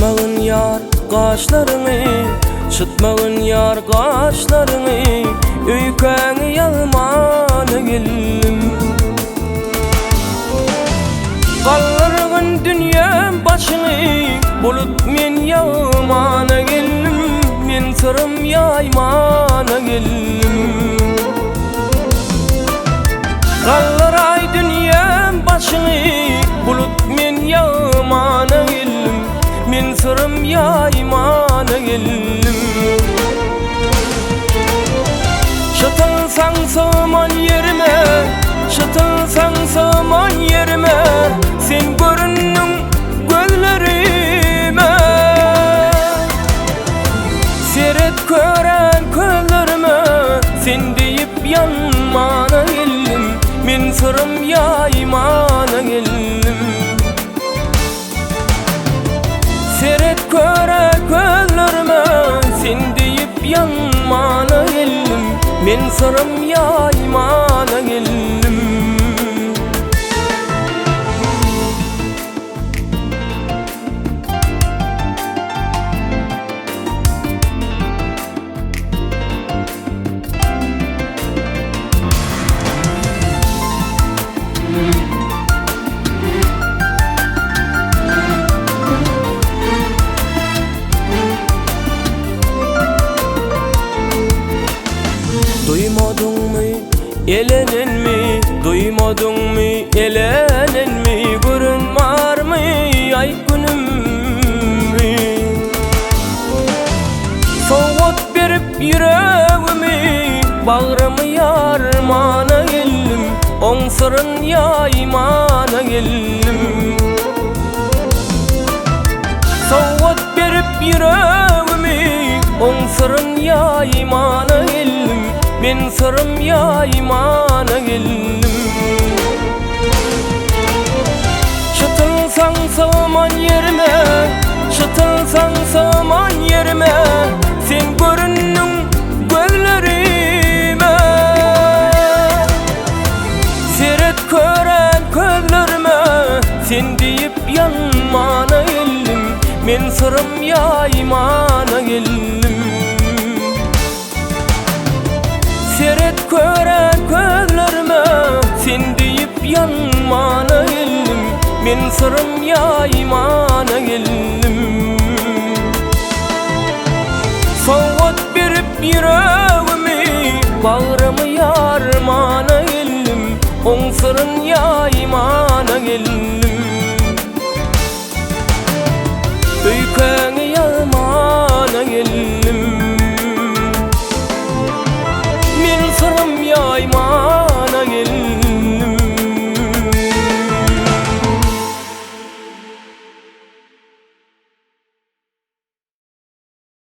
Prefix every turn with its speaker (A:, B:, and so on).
A: Çıtmağın yar kaşlarını, çıtmağın yar kaşlarını, öykeni yalmana geldim. Kaldırgın dünyam başını, bulut men yağmana geldim. Men sırım yaymana geldim. Kaldıray dünyam başını, bulut men yağmana geldim. Men sırım yaymana geldim. Şıtılsan saman yerime, şıtılsan saman yerime, sen göründün gözlerime. Seret gören gözlerime, sen deyip yanmana geldim. Men sırım yaymana geldim. Seret gören gözlerime, sen deyip yanmana geldim. Men sırım yaymana geldim. Duymadın mı, elenen mi? Duymadın mı, elenen mi? Görün var mı, ay günüm mi? Soğut berip yüreğimi, bağrımı yarmana geldim. On sırın yaymana geldim. Soğut berip yüreğimi, on sırın yaymana geldim. Men sırım yaymana geldim. Şıtılsan saman yerime, şıtılsan saman yerime, sen göründün gözlerime. Seret gören gözlerime, sen deyip yanmana geldim. Men sırım yaymana geldim. Seret gören gözlerime, sen deyip yanmana geldim. Men sırım yaymana geldim. Soğut berip yüreğimi, bağrımı yarmana geldim. On sırın yaymana geldim. Öykeni yalmana geldim. Men sırım yaymana